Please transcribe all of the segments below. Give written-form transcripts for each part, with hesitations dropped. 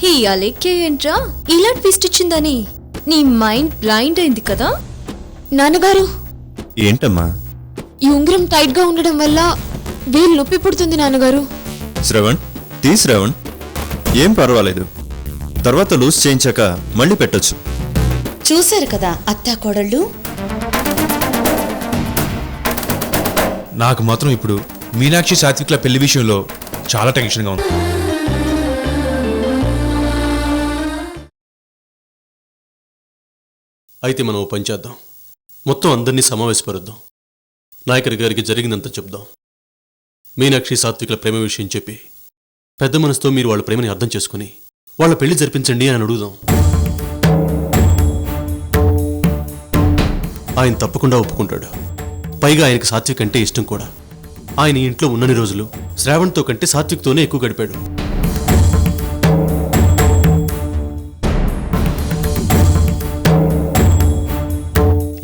ఈ అలేఖ్య ఏంట్రా ఇలా ట్విస్ట్ ఇచ్చిందని నీ మైండ్ బ్లైండ్ అయింది కదా. నాన్నగారు, ఏంటమ్మా? ఈ ఉంగరం టైట్ గా ఉండడం వల్ల వేలు నొప్పి పుడుతుంది నాన్నగారు. శ్రవణ్, శ్రవణ్, ఏం పర్వాలేదు, తర్వాత లూజ్ చేయించాక మళ్ళీ పెట్టొచ్చు. చూశారు కదా అత్తా కోడళ్ళు. నాకు మాత్రం ఇప్పుడు మీనాక్షి సాత్విక్ల పెళ్లి విషయంలో చాలా టెన్షన్గా ఉంది. అయితే మనం ఓ పని చేద్దాం. మొత్తం అందరినీ సమావేశపరుద్దాం. నాయకర్ గారికి జరిగిందంతా చెప్దాం. మీనాక్షి సాత్విక్ల ప్రేమ విషయం చెప్పి పెద్ద మనసుతో మీరు వాళ్ళ ప్రేమని అర్థం చేసుకుని వాళ్ళ పెళ్లి జరిపించండి అని అడుగుదాం. ఆయన తప్పకుండా ఒప్పుకుంటాడు. పైగా ఆయనకు సాత్విక్ అంటే ఇష్టం కూడా. ఆయన ఇంట్లో ఉన్నన్ని రోజులు శ్రావణ్తో కంటే సాత్విక్తోనే ఎక్కువ గడిపాడు.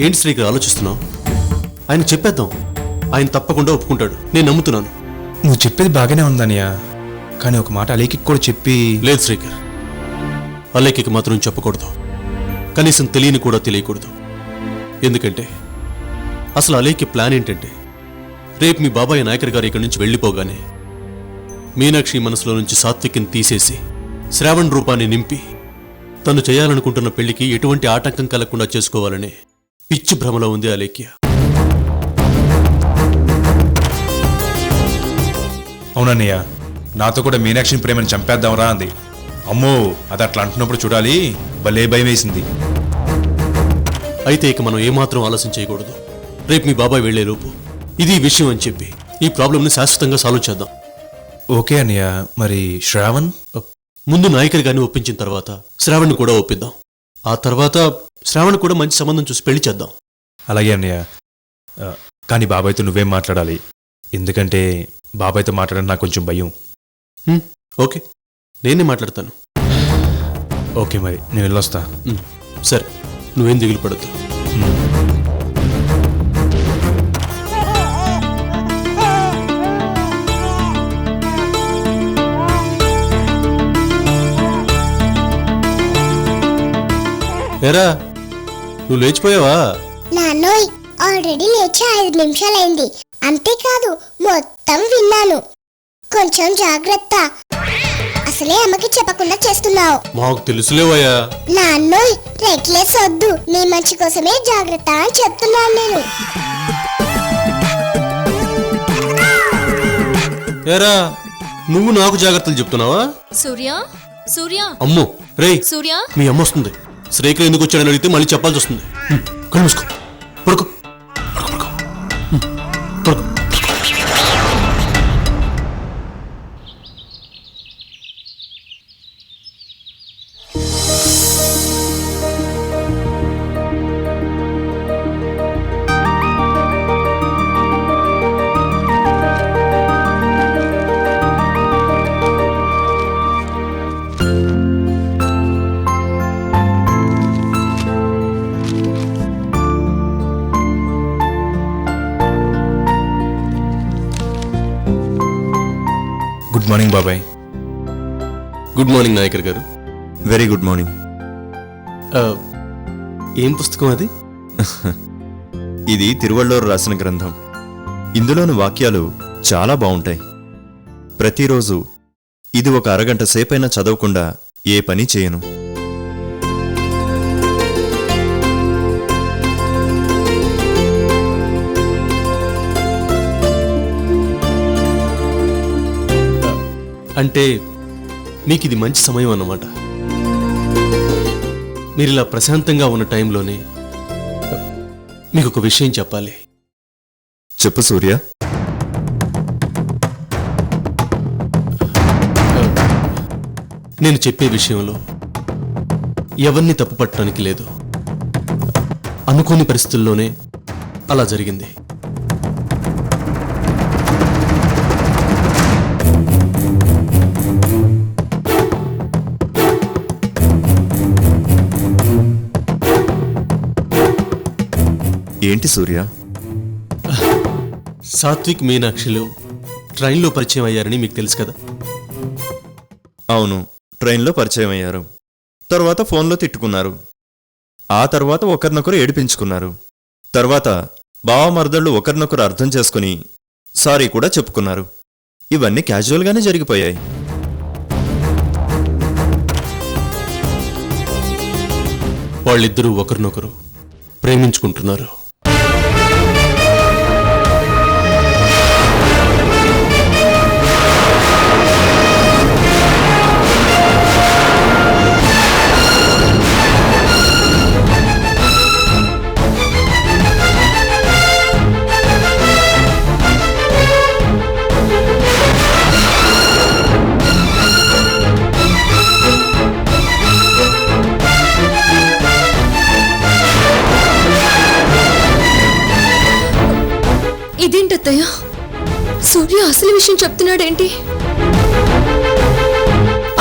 ఏంటి శ్రీకర్ ఆలోచిస్తున్నావు? ఆయన చెప్పేద్దాం. ఆయన తప్పకుండా ఒప్పుకుంటాడు, నేను నమ్ముతున్నాను. నువ్వు చెప్పేది బాగానే ఉందనియా, కానీ ఒక మాట అలేకి కూడా చెప్పి. లేదు శ్రీకర్, అలేఖ్యకి మాత్రం చెప్పకూడదు. కనీసం తెలియని కూడా తెలియకూడదు. ఎందుకంటే అసలు అలేఖ్య ప్లాన్ ఏంటంటే, రేపు మీ బాబాయ్ నాయకర్ గారు ఇక్కడి నుంచి వెళ్ళిపోగానే మీనాక్షి మనసులో నుంచి సాత్విక్ని తీసేసి శ్రావణ్ రూపాన్ని నింపి తను చేయాలనుకుంటున్న పెళ్లికి ఎటువంటి ఆటంకం కలగకుండా చేసుకోవాలని పిచ్చి భ్రమలో ఉంది అలేఖ్య. అవునన్నయ్య, నాతో కూడా మీనాక్షిని ప్రేమని చంపేద్దాంరా అంది. అమ్మో, అది అట్లా అంటున్నప్పుడు చూడాలి, భలే భయం వేసింది. అయితే ఇక మనం ఏమాత్రం ఆలస్యం చేయకూడదు. రేపు మీ బాబాయ్ వెళ్లేలోపు ఇది విషయం అని చెప్పి ఈ ప్రాబ్లంని శాశ్వతంగా సాల్వ్ చేద్దాం. ఓకే అన్నయ్య, మరి శ్రావణ్? ముందు నాయకర్ గారిని ఒప్పించిన తర్వాత శ్రావణ్ని కూడా ఒప్పిద్దాం. ఆ తర్వాత శ్రావణ్ కూడా మంచి సంబంధం చూసి పెళ్లి చేద్దాం. అలాగే అన్నయ్య, కానీ బాబాయ్తో నువ్వేం మాట్లాడాలి, ఎందుకంటే బాబాయ్తో మాట్లాడడం నాకు కొంచెం భయం. ఓకే, నేనే మాట్లాడతాను. ఓకే, మరి నేను వెళ్ళొస్తా. సరే, నువ్వేం దిగులు పడద్దు. ఏరా, నువ్వు లేచిపోయావా? నాన్నోయ్, ఆల్రెడీ లేచి 5 నిమిషాలైంది. అంతేకాదు, మొత్తం విన్నాను. కొంచెం జాగ్రత్త. అసలే అమ్మకి చెప్పకుండా చేస్తున్నావు. మాకు తెలుసులేవయ్యా. నాన్నోయ్, రెక్లెస్ వద్దు. నీ మంచి కోసమే జాగ్రత్త అని చెప్తున్నాను నేను. ఏరా, నువ్వు నాకు జాగ్రత్తలు చెప్తున్నావా? సూర్య, సూర్య, అమ్మో రేయ్, సూర్య, మీ అమ్మ వస్తుంది. శ్రీకర్ ఎందుకు వచ్చాడని అడిగితే మళ్ళీ చెప్పాల్సి వస్తుంది. కళ్ళు మూసుకో, పడుకో, పడుకో, పడుకో. గుడ్ మార్నింగ్ బాబాయ్. గుడ్ మార్నింగ్ నాయకర్ గారు. Very good morning. ఏం పుస్తకం అది? ఇది తిరువళ్ళూరు రాసిన గ్రంథం. ఇందులోని వాక్యాలు చాలా బాగుంటాయి. ప్రతిరోజు ఇది ఒక అరగంట సేపైనా చదవకుండా ఏ పని చేయను. అంటే మీకు ఇది మంచి సమయం అన్నమాట. మీరు ఇలా ప్రశాంతంగా ఉన్న టైంలోనే మీకు ఒక విషయం చెప్పాలి. చెప్పు సూర్య. నేను చెప్పే విషయంలో ఎవరిని తప్పు పట్టడానికి లేదు. అనుకోని పరిస్థితుల్లోనే అలా జరిగింది. ఏంటి సూర్య? సాత్విక్ మీనాక్షిలు ట్రైన్లో పరిచయం అయ్యారని మీకు తెలుసు కదా? అవును, ట్రైన్లో పరిచయం అయ్యారు. తర్వాత ఫోన్లో తిట్టుకున్నారు. ఆ తర్వాత ఒకరినొకరు ఏడిపించుకున్నారు. తర్వాత బావమరదళ్ళు ఒకరినొకరు అర్థం చేసుకుని సారీ కూడా చెప్పుకున్నారు. ఇవన్నీ క్యాజువల్గానే జరిగిపోయాయి. వాళ్ళిద్దరూ ఒకరినొకరు ప్రేమించుకుంటున్నారు. ఇదేంటత్తయ్య, సూర్య అసలు విషయం చెప్తున్నాడేంటి?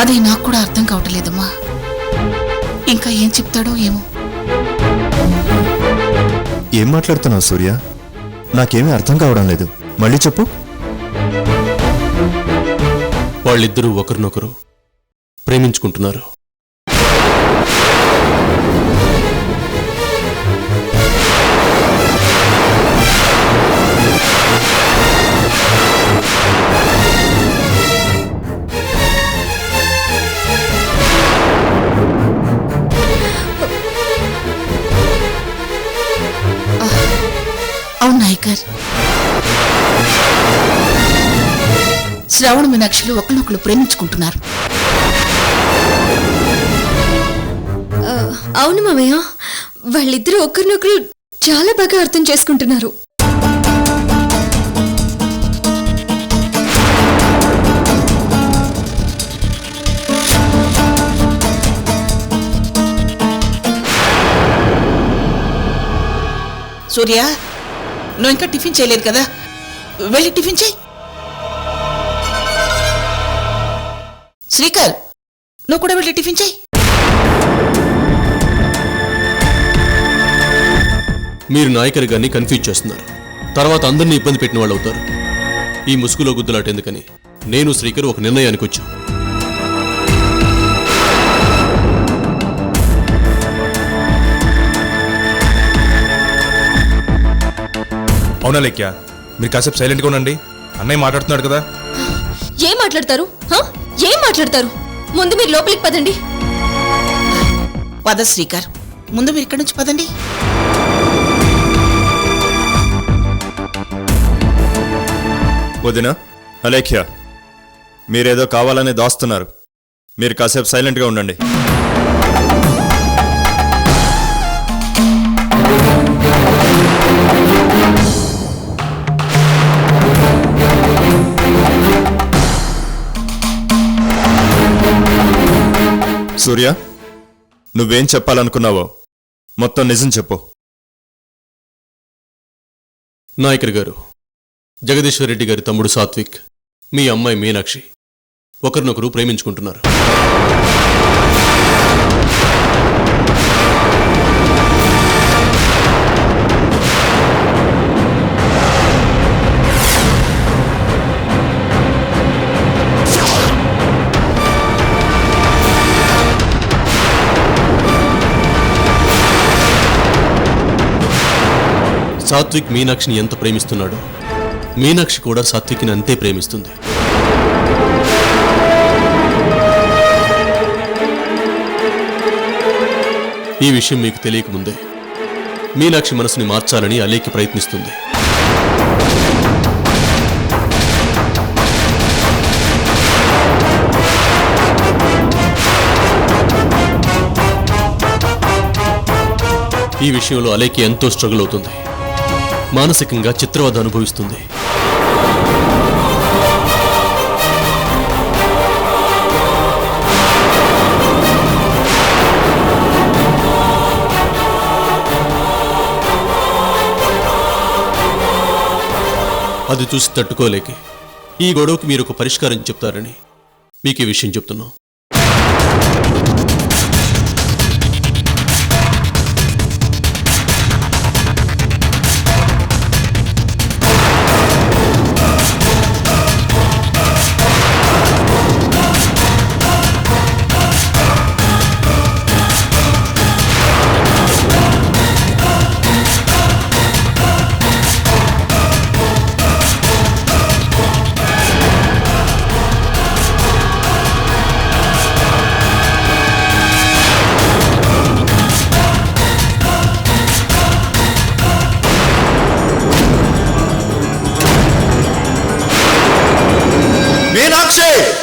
అది నాకు కూడా అర్థం కావట్లేదమ్మా. ఇంకా ఏం చెప్తాడో ఏమో. ఏం మాట్లాడుతున్నావు సూర్య? నాకేమీ అర్థం కావడం లేదు. మళ్ళీ చెప్పు. వాళ్ళిద్దరూ ఒకరినొకరు ప్రేమించుకుంటున్నారు. అవును నాయకర్, శ్రావణ మీనాక్షులు ఒకరినొకరు ప్రేమించుకుంటున్నారు. అవును మామయ్య, వాళ్ళిద్దరూ ఒకరినొకరు చాలా బాగా అర్థం చేసుకుంటున్నారు. సూర్య, నువ్వు ఇంకా టిఫిన్ చేయలేదు కదా, వెళ్ళి టిఫిన్ చేయి. శ్రీకర్, నువ్వు కూడా వెళ్ళి టిఫిన్ చేయి. మీరు నాయకర్ గారిని కన్ఫ్యూజ్ చేస్తున్నారు. తర్వాత అందరినీ ఇబ్బంది పెట్టిన వాళ్ళు అవుతారు. ఈ ముసుగులో గుద్దులాట ఎందుకని నేను శ్రీకర్ ఒక నిర్ణయానికి వచ్చాం. అవునా లెక్య, మీరు కాసేపు సైలెంట్గా ఉండండి. అన్నయ్య మాట్లాడుతున్నాడు కదా. ఏం మాట్లాడతారు? ఏం మాట్లాడతారు? ముందు మీరు లోపలికి పదండి. పద శ్రీకర్, ముందు మీరు ఇక్కడి నుంచి పదండి. వదినా, అలేఖ్య, మీరేదో కావాలని దాస్తున్నారు. మీరు కాసేపు సైలెంట్గా ఉండండి. సూర్య, నువ్వేం చెప్పాలనుకున్నావో మొత్తం నిజం చెప్పు. నాయకర్ గారు, జగదీశ్వర్ రెడ్డి గారి తమ్ముడు సాత్విక్, మీ అమ్మాయి మీనాక్షి ఒకరినొకరు ప్రేమించుకుంటున్నారు. సాత్విక్ మీనాక్షిని ఎంత ప్రేమిస్తున్నాడో మీనాక్షి కూడా సాత్విక్ని అంతే ప్రేమిస్తుంది. ఈ విషయం మీకు తెలియకముందే మీనాక్షి మనసుని మార్చాలని అలేఖ్య ప్రయత్నిస్తుంది. ఈ విషయంలో అలేఖ్య ఎంతో స్ట్రగుల్ అవుతుంది. మానసికంగా చిత్రవద అనుభవిస్తుంది. అది చూసి తట్టుకోలేక ఈ గొడవకి మీరు ఒక పరిష్కారం చెప్తారని మీకు ఈ విషయం చెప్తున్నాం.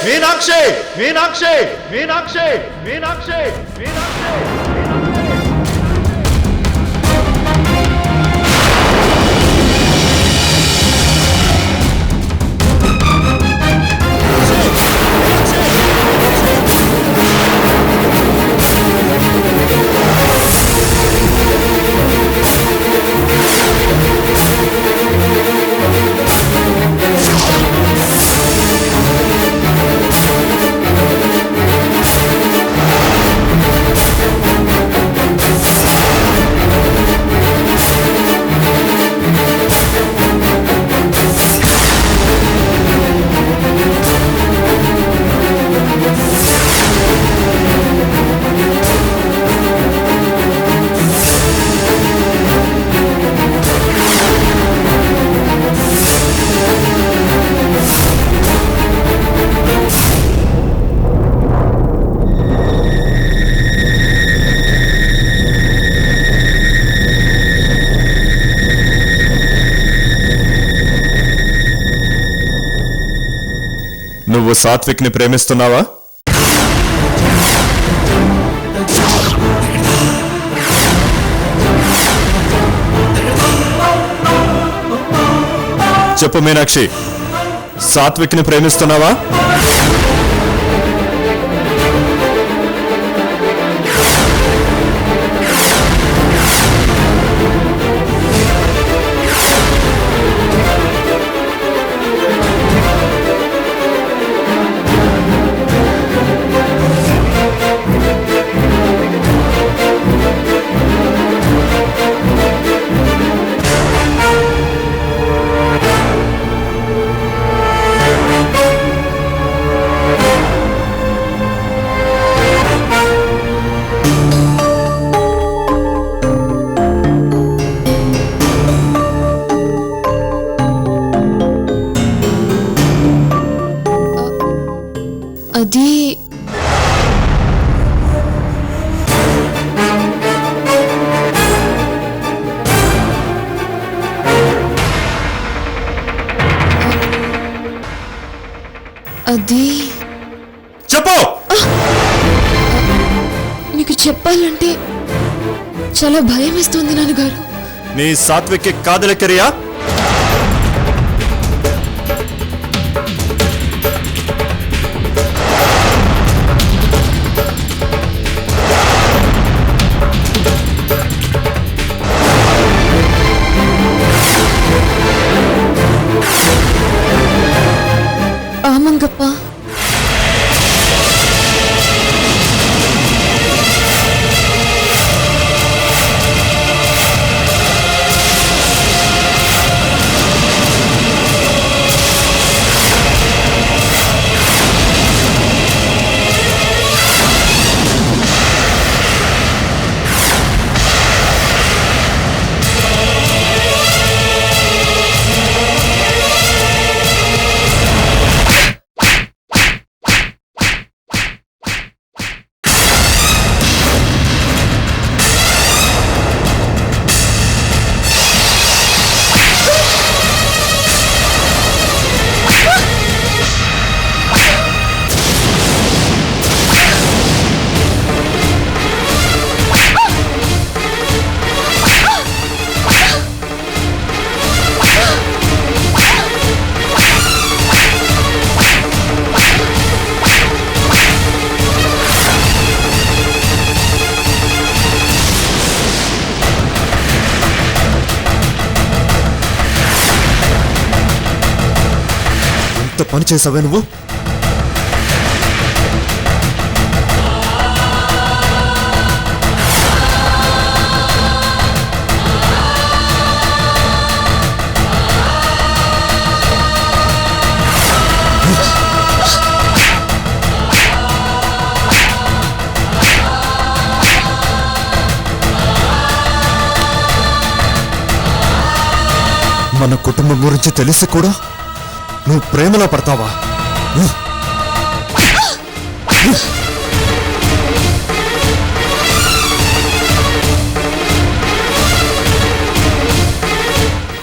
మీనాక్షి మీనాక్షి మీనాక్షి మీనాక్షి మీనాక్షి నువ్వు సాత్విక్ని ప్రేమిస్తున్నావా? చెప్పు మీనాక్షి, సాత్విక్ని ప్రేమిస్తున్నావా? అది అది చెప్పు. మీకు చెప్పాలంటే చాలా భయం వేస్తుంది నాన్నగారు. నీ సాత్విక్కి కాదలెక్కరియా? ఆమంగప్ప, ఎంత పని చేసావే నువ్వు? మన కుటుంబం గురించి తెలిసి కూడా నువ్వు ప్రేమలో పడతావా?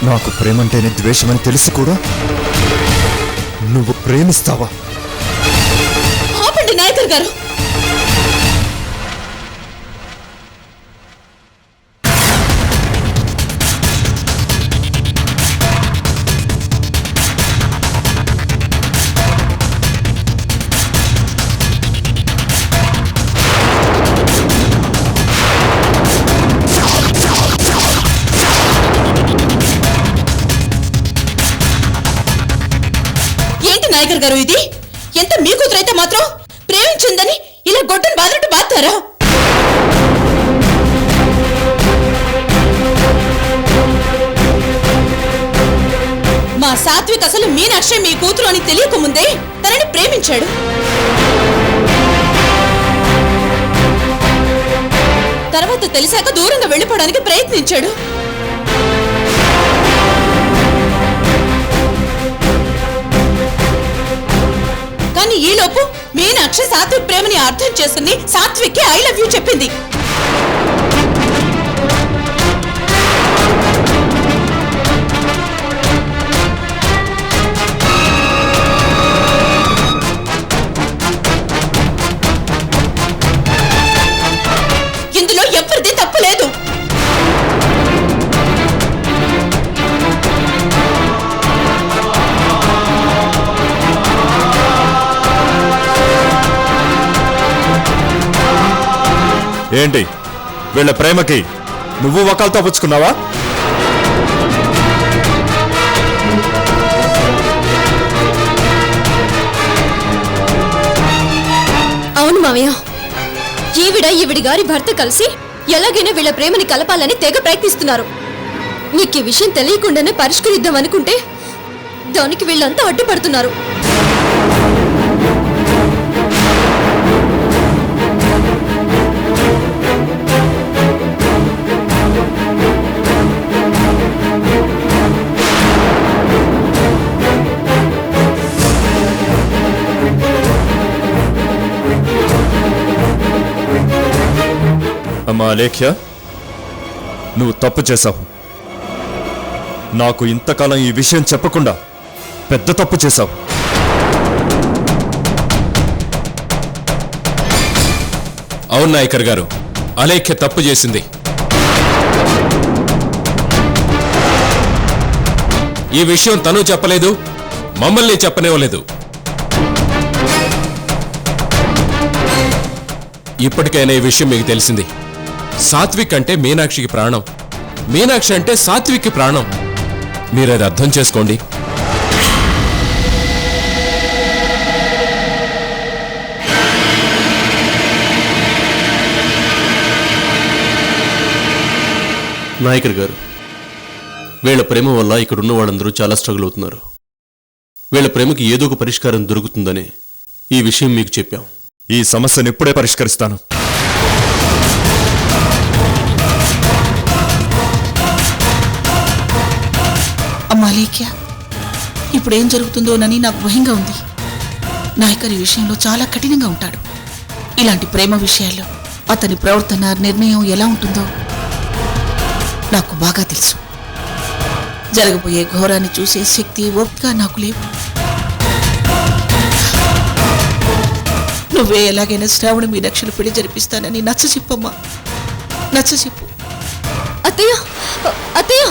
నాకు ప్రేమంటేనే ద్వేషమని తెలిసి కూడా నువ్వు ప్రేమిస్తావా? నాయకర్ గారు ఏంటి నాయకర్ గారు ఇది? ఎంత మీ కూతురైతే మాత్రం ప్రేమించిందని ఇలా గొడ్డను బాధనట్టు బాతారా? మా సాత్విక్ అసలు మీనాక్షి మీ కూతురు అని తెలియకముందే తనని ప్రేమించాడు. తర్వాత తెలిసాక దూరంగా వెళ్ళిపోవడానికి ప్రయత్నించాడు. కానీ ఈలోపు మీనాక్షి సాత్విక్ ప్రేమని అర్థం చేసుకుని సాత్విక్కి ఐ లవ్ యూ చెప్పింది. ఇందులో ఎవరిది తప్పు లేదు. ఏంటి వీళ్ళ ప్రేమకి నువ్వు వకాల్తో పుచ్చుకున్నావా? అవును మావయ్య, ఈవిడ గారి భర్త కలిసి ఎలాగైనా వీళ్ళ ప్రేమని కలపాలని తెగ ప్రయత్నిస్తున్నారు. నీకు ఈ విషయం తెలియకుండానే పరిష్కరిద్దాం అనుకుంటే దానికి వీళ్ళంతా అడ్డుపడుతున్నారు. అమ్మా అలేఖ్య, నువ్వు తప్పు చేశావు. నాకు ఇంతకాలం ఈ విషయం చెప్పకుండా పెద్ద తప్పు చేశావు. అవును నాయకర్ గారు, అలేఖ్య తప్పు చేసింది. ఈ విషయం తను చెప్పలేదు, మమ్మల్ని చెప్పనివ్వలేదు. ఇప్పటికైనా ఈ విషయం మీకు తెలిసింది. సాత్విక్ అంటే మీనాక్షికి ప్రాణం, మీనాక్షి అంటే సాత్విక్కి ప్రాణం. మీరది అర్థం చేసుకోండి. నాయకర్ గారు, వీళ్ళ ప్రేమ వల్ల ఇక్కడున్న వాళ్ళందరూ చాలా స్ట్రగుల్ అవుతున్నారు. వీళ్ళ ప్రేమకి ఏదో ఒక పరిష్కారం దొరుకుతుందని ఈ విషయం మీకు చెప్పాం. ఈ సమస్యను ఇప్పుడే పరిష్కరిస్తాను. అమ్మా లేఖ్య, ఇప్పుడేం జరుగుతుందోనని నాకు భయంగా ఉంది. నాయకర్ ఈ విషయంలో చాలా కఠినంగా ఉంటాడు. ఇలాంటి ప్రేమ విషయాల్లో అతని ప్రవర్తన, నిర్ణయం ఎలా ఉంటుందో నాకు బాగా తెలుసు. జరగబోయే ఘోరాన్ని చూసే శక్తి, ఓపిక నాకు లేవు. నువ్వే ఎలాగైనా శ్రావణ మీనాక్షిని పెళ్లి జరిపిస్తానని నచ్చచెప్పమ్మా, నచ్చచెప్పు. అత్తయ్య, అత్తయ్య,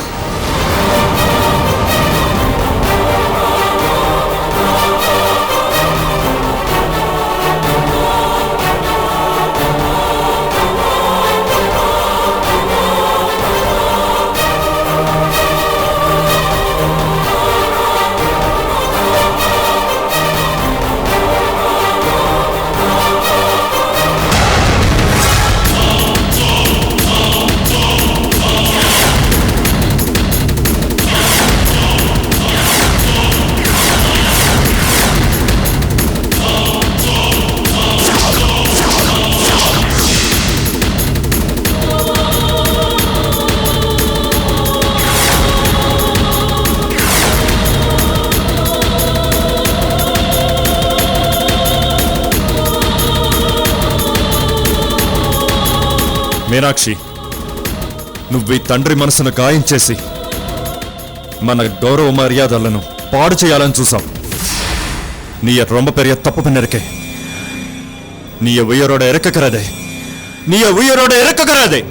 మీనాక్షి, నువ్వు ఈ తండ్రి మనసును గాయం చేసి మన గౌరవ మర్యాదలను పాడు చేయాలని చూసావు. నీ రొమ్మ పెరియ తప్పు పన్నరికే நீய உயிரோட இறக்கறாதே, நீய உயிரோட இறக்கறாதே.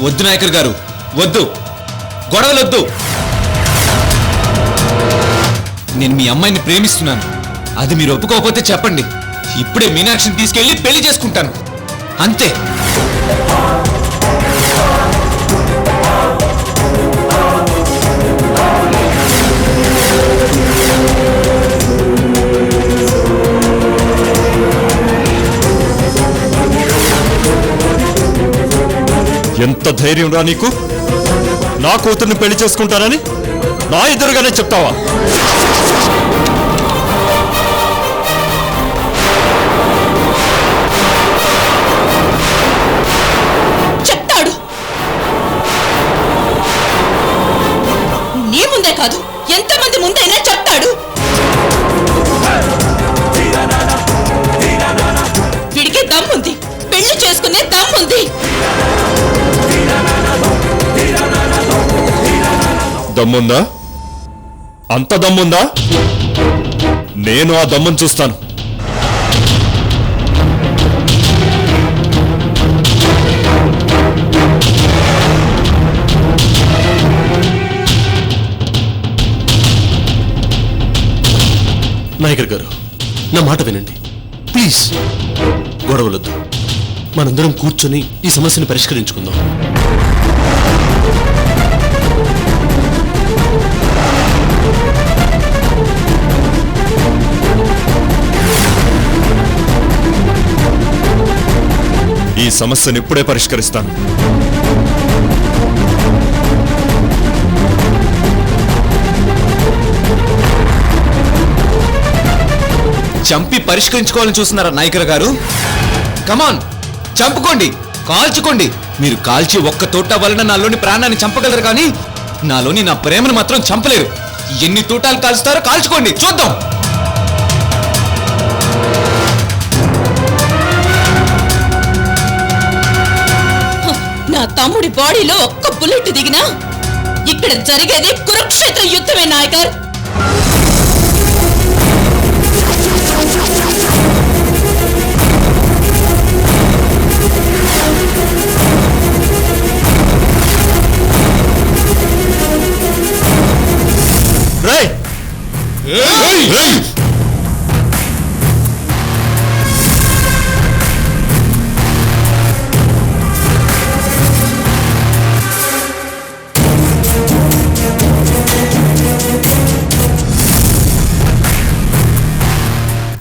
వద్దు నాయకర్ గారు, వద్దు, గొడవలొద్దు. నేను మీ అమ్మాయిని ప్రేమిస్తున్నాను. అది మీరు ఒప్పుకోకపోతే చెప్పండి. ఇప్పుడే మీనాక్షిని తీసుకెళ్లి పెళ్లి చేసుకుంటాను, అంతే. ఎంత ధైర్యం రా నీకు? నా కూతుర్ని పెళ్లి చేసుకుంటానని నా ఎదురుగానే చెప్తావా? చెప్తాడు. నీ ముందే కాదు, ఎంతమంది ముందైనా చెప్తాడు. వీడికి దమ్ముంది, పెళ్లి చేసుకునే దమ్ముంది. దమ్ముందా? అంత దమ్ముందా? నేను ఆ దమ్మును చూస్తాను. నాయకర్ గారు, నా మాట వినండి ప్లీజ్. గొడవలొద్దు, మనందరం కూర్చొని ఈ సమస్యను పరిష్కరించుకుందాం. ఈ సమస్యను ఇప్పుడే పరిష్కరిస్తాను. చంపి పరిష్కరించుకోవాలని చూస్తున్నారా నాయకర్ గారు? కమాన్, చంపుకోండి, కాల్చుకోండి. మీరు కాల్చి ఒక్క తోట వలన నాలోని ప్రాణాన్ని చంపగలరు, కానీ నాలోని నా ప్రేమను మాత్రం చంపలేరు. ఎన్ని తోటాలు కాల్చుతారో కాల్చుకోండి, చూద్దాం. నా తమ్ముడి బాడీలో ఒక్క బుల్లెట్ దిగినా ఇక్కడ జరిగేది కురుక్షేత్ర యుద్ధమే నాయకర్.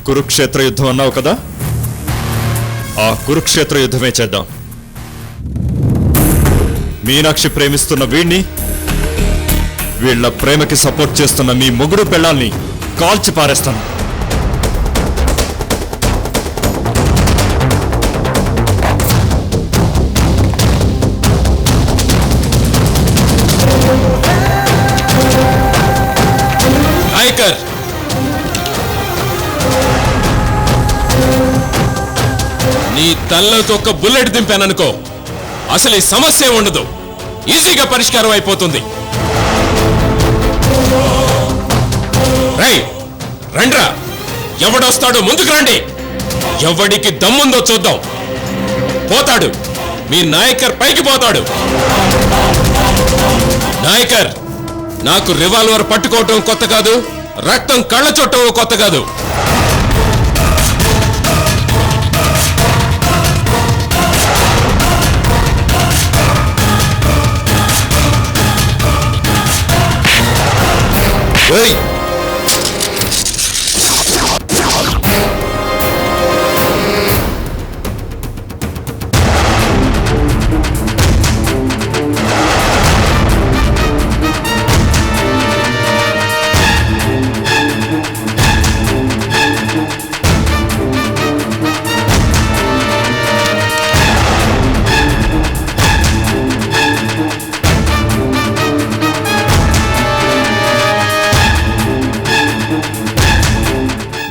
కురుక్షేత్ర యుద్ధం అన్నావు కదా, ఆ కురుక్షేత్ర యుద్ధమే చేద్దాం. మీనాక్షి ప్రేమిస్తున్న వీణ్ణి, వీళ్ళ ప్రేమకి సపోర్ట్ చేస్తున్న మీ మొగుడు పెళ్ళాల్ని కాల్చి పారేస్తాను. నాయకర్ తలలోకి ఒక బుల్లెట్ దింపాననుకో, అసలు ఈ సమస్య ఉండదు, ఈజీగా పరిష్కారం అయిపోతుంది. రండ్రా, ఎవడొస్తాడో ముందుకు రండి. ఎవడికి దమ్ముందో చూద్దాం. పోతాడు, మీ నాయకర్ పైకి పోతాడు. నాయకర్, నాకు రివాల్వర్ పట్టుకోవటం కొత్త కాదు, రక్తం కళ్ళ చుట్టం కొత్త కాదు.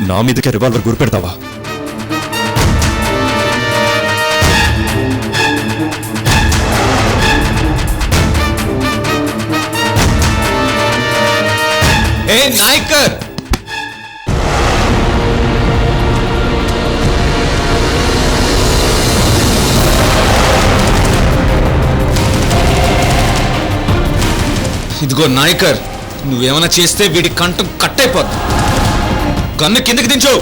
నా మీదకే రివాల్వర్ గురిపెడతావా? ఏ నాయకర్, ఇదిగో నాయకర్, నువ్వేమైనా చేస్తే వీడి కంఠం కట్ అయిపోద్ది. కన్ను కిందకి దించు.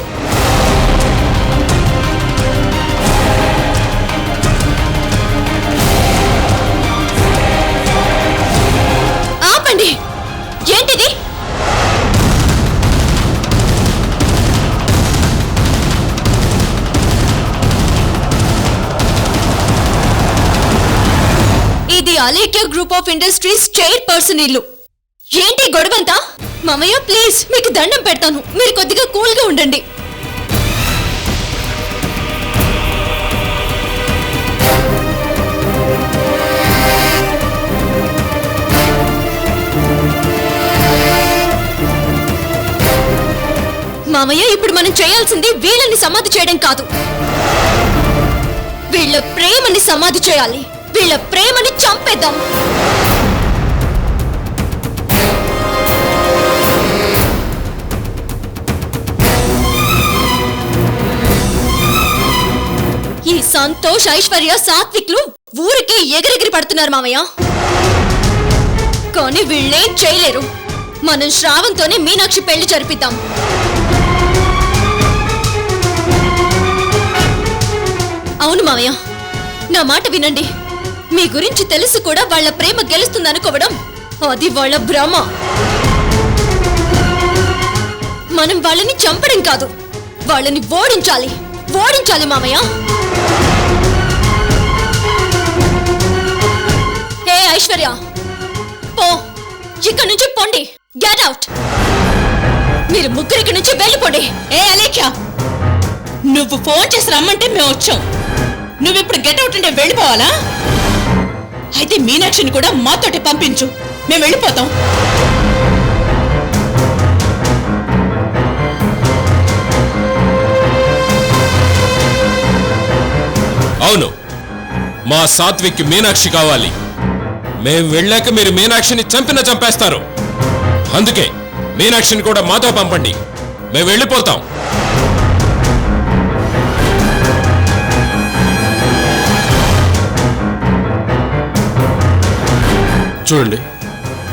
ఆపండి. ఏంటిది? ఇది Alekhya group of industries chairperson ఇల్లు. ఏంటి గొడవంతా? మామయ్య ప్లీజ్, మీకు దండం పెడతాను, మీరు కొద్దిగా కూల్గా ఉండండి. మామయ్య, ఇప్పుడు మనం చేయాల్సింది వీళ్ళని సమాధి చేయడం కాదు, వీళ్ళ ప్రేమని సమాధి చేయాలి. వీళ్ళ ప్రేమని చంపేద్దాం. ఈ సంతోష్, ఐశ్వర్య, సాత్విక్లు ఊరికే ఎగిరెగిరి పడుతున్నారు మామయ్య. కానీ వీళ్ళేం చేయలేరు. మనం శ్రావంతోనే మీనాక్షి పెళ్లి జరిపిద్దాం. అవును మామయ్య, నా మాట వినండి. మీ గురించి తెలుసు కూడా వాళ్ళ ప్రేమ గెలుస్తుందనుకోవడం అది వాళ్ళ భ్రమ. మనం వాళ్ళని చంపడం కాదు, వాళ్ళని ఓడించాలి. ఓడించాలి మామయ్య. ఏ ఐశ్వర్య, పో, ఇక్కడ నుంచి పొండి. Get out. మీరు ముగ్గురు ఇక్కడి నుంచి వెళ్ళిపోండి. ఏ అలేఖ్య, నువ్వు ఫోన్ చేసి రమ్మంటే మేము వచ్చాం. నువ్విప్పుడు గెట్అవుట్ అంటే వెళ్ళిపోవాలా? అయితే మీనాక్షిని కూడా మాతోటి పంపించు, మేము వెళ్ళిపోతాం. అవును, మా సాత్విక్ మీనాక్షి కావాలి. మేం వెళ్ళాక మీరు మీనాక్షిని చంపేస్తారు. అందుకే మీనాక్షిని కూడా మాతో పంపండి, మేము వెళ్ళిపోతాం. చూడండి,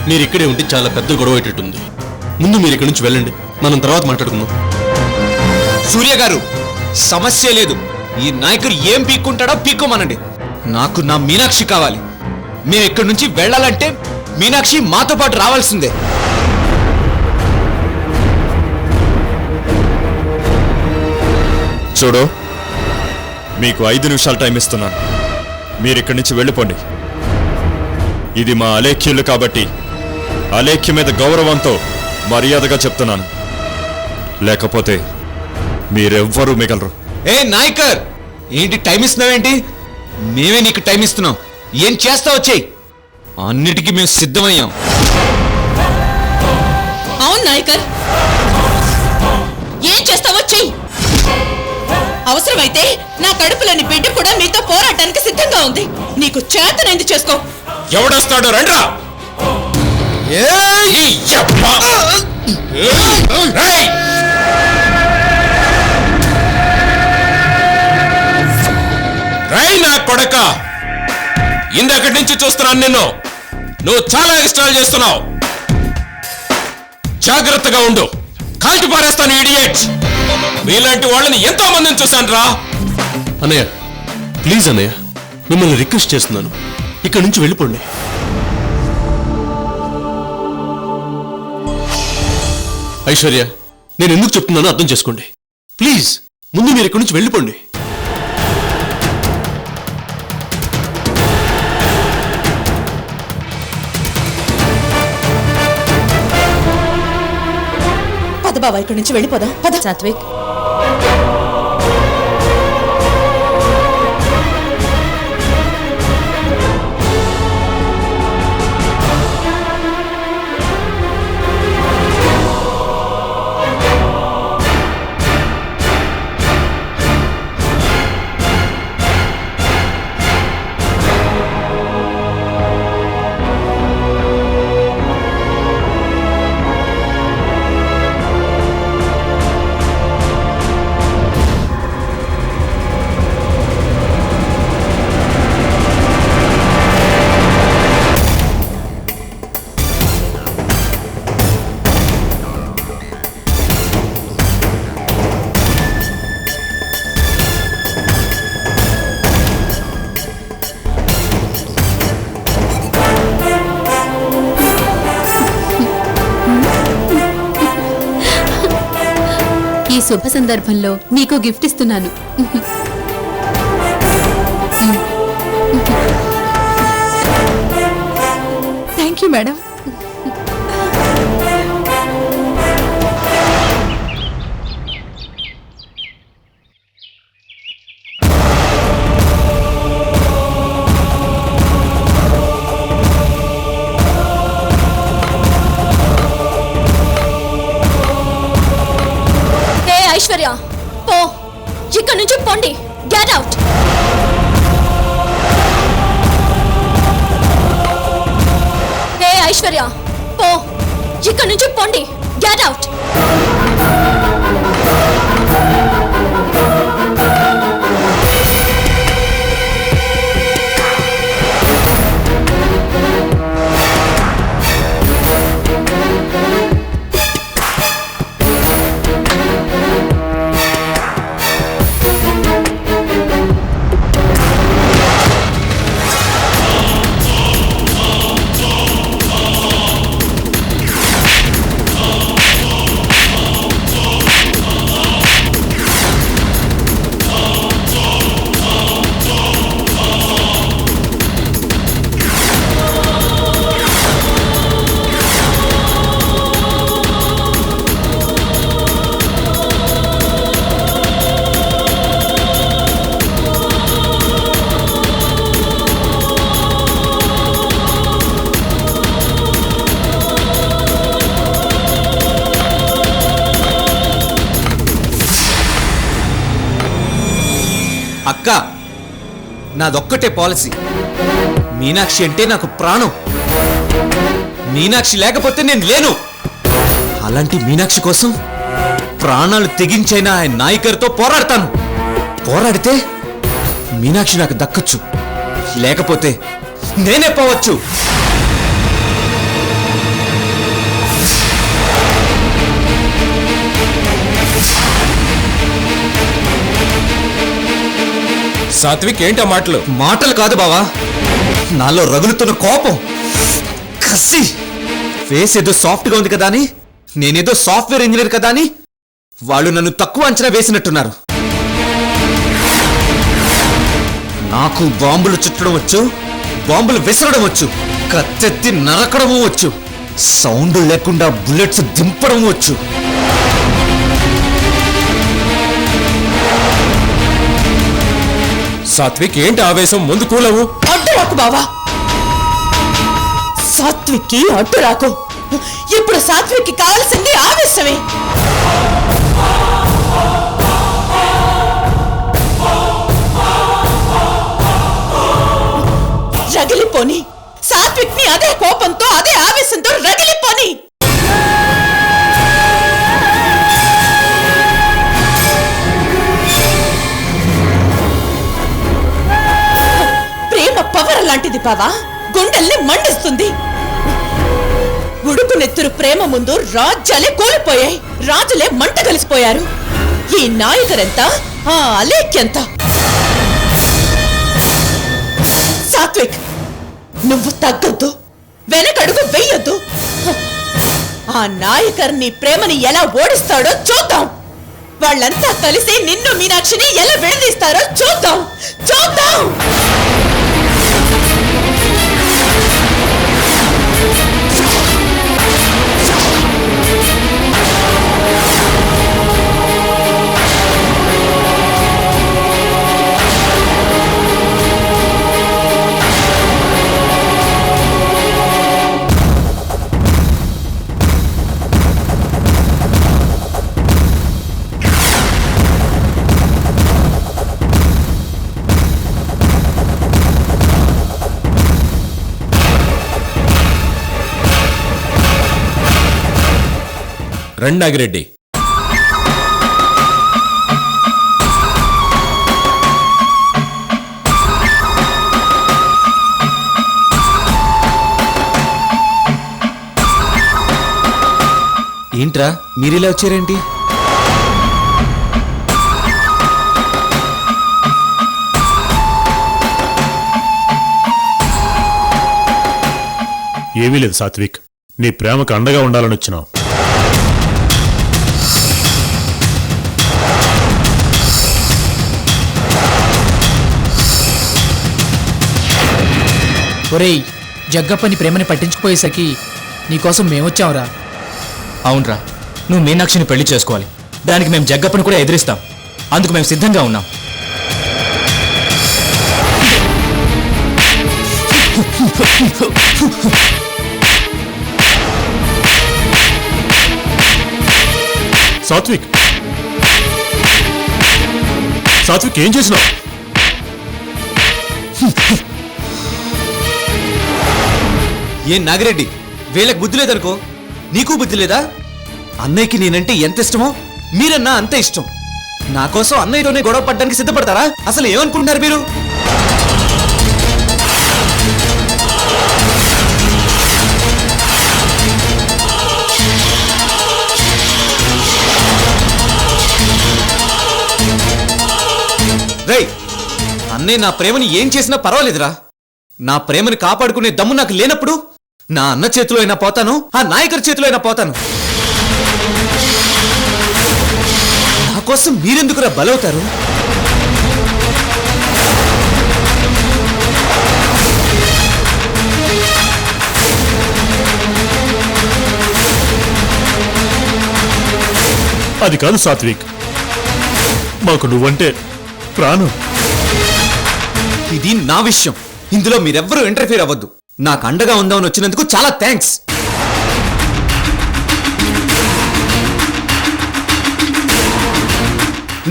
మీరు ఇక్కడే ఉంటే చాలా పెద్ద గొడవ అయ్యేటట్టుంది. ముందు మీరు ఇక్కడి నుంచి వెళ్ళండి, మనం తర్వాత మాట్లాడుకుందాం. సూర్య గారు, సమస్య లేదు. ఈ నాయకుడు ఏం పీక్కుంటాడో పీక్కోమనండి. నాకు నా మీనాక్షి కావాలి. మేము ఇక్కడి నుంచి వెళ్ళాలంటే మీనాక్షి మాతో పాటు రావాల్సిందే. చూడు, మీకు 5 నిమిషాలు టైం ఇస్తున్నాను. మీరిక్కడి నుంచి వెళ్ళిపోండి. ఇది మా అలేఖ్యులు కాబట్టి అలేఖ్య మీద గౌరవంతో మర్యాదగా చెప్తున్నాను. లేకపోతే మీరెవ్వరూ మిగలరు. ఏ నాయకర్, ఏంటి టైం ఇస్తున్నావేంటి? మేమే నీకు టైం ఇస్తున్నాం. ఏం చేస్తావు చెయ్యి. అన్నిటికీ మేము సిద్ధమయ్యాం. అవును నాయకర్, ఏం చేస్తావో చెయ్యి. అవసరమైతే నా కడుపులోని బిడ్డ కూడా మీతో పోరాటానికి సిద్ధంగా ఉంది. నీకు చేతనైంది చేసుకో. ఎవడొస్తాడో రండ్రా. ఈ యబ్బ! రేయ్! రేయ్ నా కొడక, ఇందక్కడి నుంచి చూస్తున్నాను నిన్ను. నువ్వు చాలా ఎక్స్ట్రాలు చేస్తున్నావు. జాగ్రత్తగా ఉండు, కాల్చి పారేస్తాను ఇడియట్. మీలాంటి వాళ్ళని ఎంతో మందిని చూశాను రా. అన్నయ్య ప్లీజ్ అన్నయ్య, మిమ్మల్ని రిక్వెస్ట్ చేస్తున్నాను, ఇక్కడి నుంచి వెళ్ళిపోండి. ఐశ్వర్య, నేను ఎందుకు చెప్తున్నానో అర్థం చేసుకోండి ప్లీజ్. ముందు మీరు ఇక్కడి నుంచి వెళ్ళిపోండి. పద బావా, ఇక్కడి నుంచి వెళ్ళిపోదాం. పద సాత్విక్. ఈ శుభ సందర్భంలో నీకు గిఫ్ట్ ఇస్తున్నాను. Thank you madam. ఐశ్వర్య, పో, ఇక్కడ నుంచి పోండి. Get out. హే ఐశ్వర్య, పో, ఇక్కడ నుంచి పోండి. Get out. అక్క, నాదొక్కటే పాలసీ. మీనాక్షి అంటే నాకు ప్రాణం. మీనాక్షి లేకపోతే నేను లేను. అలాంటి మీనాక్షి కోసం ప్రాణాలు తెగించైనా ఆయన నాయకర్తో పోరాడతాను. పోరాడితే మీనాక్షి నాకు దక్కచ్చు, లేకపోతే నేనే పోవచ్చు. సాత్విక్, ఏంటా మాటలు? మాటలు కాదు బావా, నాలో రగులుతున్న కోపం, కసి. ఫేస్ ఏదో సాఫ్ట్ గా ఉంది కదా అని, నేనేదో సాఫ్ట్వేర్ ఇంజనీర్ కదా అని వాళ్ళు నన్ను తక్కువ అంచనా వేసినట్టున్నారు. నాకు బాంబులు చుట్టడం వచ్చు, బాంబులు విసరడం వచ్చు, కత్తెత్తి నరకడము వచ్చు, సౌండ్ లేకుండా బుల్లెట్స్ దింపడం వచ్చు. సాత్విక్, ఏంటి ఆవేశం? ముందు కూలవు. అడ్డు రాకు బావా, సాత్విక్కి అడ్డు రాకు. ఇప్పుడు సాత్విక్కి కావాల్సింది ఆవేశమే. రగిలిపోని. సాత్విక్ ని అదే కోపంతో అదే ఆవేశంతో రగిలిపోని. ప్రేమ పవర్ లాంటిది బావా, గుండెల్ని మండిస్తుంది. ఉడుకు నెత్తురు ప్రేమ ముందు రాజ్యాలే కూలిపోయాయి, రాజులే మంట కలిసిపోయారు. ఈ నాయకురెంత, ఆ అలేఖ్యంత. సాత్విక్, నువ్వు తగ్గొద్దు, వెనకడుగు వెయ్యొద్దు. ఆ నాయకర్ నీ ప్రేమని ఎలా ఓడిస్తాడో చూద్దాం. వాళ్ళంతా కలిసి నిన్ను మీనాక్షిని ఎలా విడదీస్తారో చూద్దాం. చూద్దాం. రండి నాగిరెడ్డి. ఏంట్రా మీరిలా వచ్చారేంటి? ఏమీ లేదు సాత్విక్, నీ ప్రేమకు అండగా ఉండాలని వచ్చినావు. ఒరేయ్, జగ్గప్పని ప్రేమని పట్టించుకుపోయేసరికి నీకోసం మేమొచ్చాంరా. అవునరా, నువ్వు మీనాక్షిని పెళ్లి చేసుకోవాలి. దానికి మేము జగ్గప్పని కూడా ఎదిరిస్తాం. అందుకు మేము సిద్ధంగా ఉన్నాం. సాత్విక్, సాత్విక్ ఏం చేసినావు? ఏం నాగిరెడ్డి, వీళ్ళకి బుద్ధి లేదనుకో, నీకు బుద్ధి లేదా? అన్నయ్యకి నేనంటే ఎంత ఇష్టమో మీరన్నా అంతే ఇష్టం. నా కోసం అన్నయ్యతోనే గొడవ పడ్డానికి సిద్ధపడతారా? అసలు ఏమనుకుంటున్నారు మీరు? రేయ్, అన్నయ్య నా ప్రేమని ఏం చేసినా పర్వాలేదురా. నా ప్రేమని కాపాడుకునే దమ్ము నాకు లేనప్పుడు నా అన్న చేతిలో అయినా పోతాను, ఆ నాయకుడి చేతిలో అయినా పోతాను. నా కోసం మీరెందుకురా బలవుతారు? అది కాదు సాత్విక్, మాకు నువ్వంటే ప్రాణం. ఇది నా విషయం, ఇందులో మీరెవ్వరూ ఇంటర్ఫీర్ అవ్వద్దు. నాకు అండగా ఉందామని వచ్చినందుకు చాలా థ్యాంక్స్.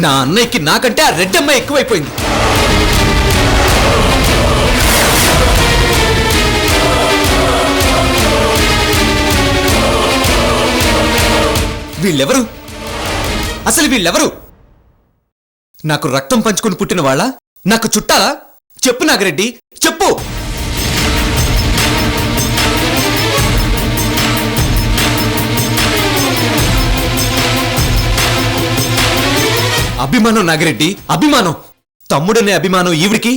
నా అన్నయ్యకి నాకంటే ఆ రెడ్డమ్మాయి ఎక్కువైపోయింది. వీళ్ళెవరు? అసలు వీళ్ళెవరు? నాకు రక్తం పంచుకొని పుట్టిన వాళ్ళ? నాకు చుట్టాలా? చెప్పు నాగిరెడ్డి, చెప్పు. అభిమానం నాగిరెడ్డి, అభిమానం. తమ్ముడనే అభిమానం ఈవిడికి,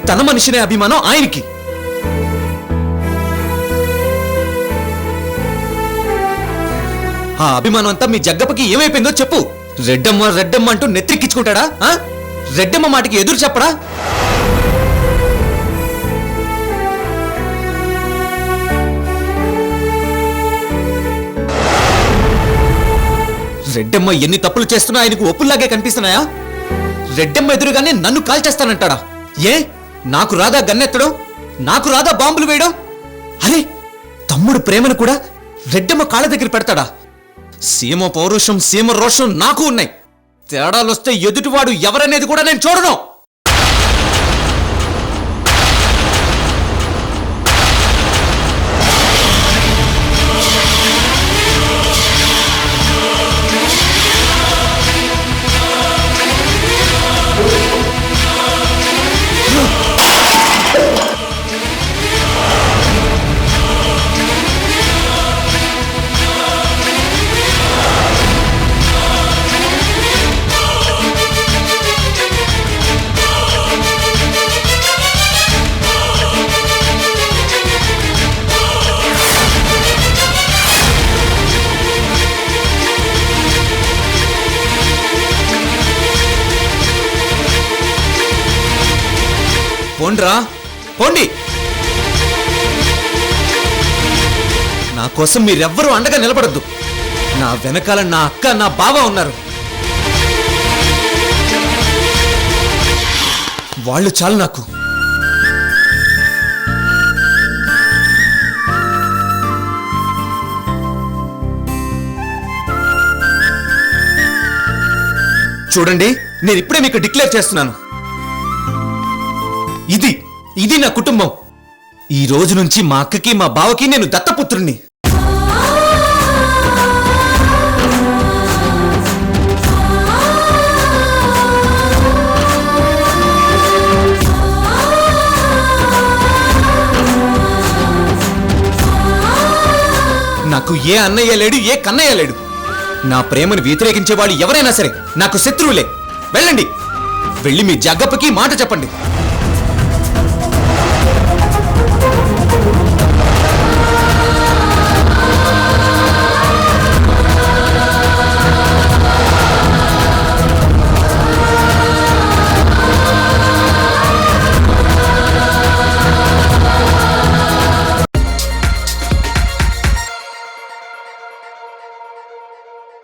తన మనిషినే అభిమానం ఆయనకి. ఆ అభిమానం అంతా మీ జగ్గప్పకి ఏమైపోయిందో చెప్పు. రెడ్డమ్మ రెడ్డమ్మ అంటూ నెత్తికిచ్చుకుంటాడా? రెడ్డమ్మ మాటకి ఎదురు చెప్పడా? రెడ్డమ్మ ఎన్ని తప్పులు చేస్తున్నా ఆయనకు ఒప్పుల్లాగే కనిపిస్తున్నాయా? రెడ్డమ్మ ఎదురుగానే నన్ను కాల్చేస్తానంటాడా? ఏ, నాకు రాదా గన్నెత్తడం? నాకు రాదా బాంబులు వేయడం? అరే, తమ్ముడు ప్రేమను కూడా రెడ్డమ్మ కాళ్ళ దగ్గర పెడతాడా? సీమ పౌరుషం, సీమ రోషం నాకు ఉన్నాయి. తేడాలొస్తే ఎదుటివాడు ఎవరనేది కూడా నేను చూడను. పోండ్రా, పోండి. నా కోసం మీరెవ్వరూ అండగా నిలబడద్దు. నా వెనకాల నా అక్క, నా బావ ఉన్నారు. వాళ్ళు చాలు నాకు. చూడండి, నేను ఇప్పుడే మీకు డిక్లేర్ చేస్తున్నాను, ఇది నా కుటుంబం. ఈ రోజు నుంచి మా అక్కకి మా బావకి నేను దత్తపుత్రుణ్ణి. నాకు ఏ అన్నయ్య లేడు, ఏ కన్నయ్య లేడు. నా ప్రేమను వ్యతిరేకించే వాళ్ళు ఎవరైనా సరే నాకు శత్రువులే. వెళ్ళండి, వెళ్ళి మీ జగ్గప్పకి మాట చెప్పండి.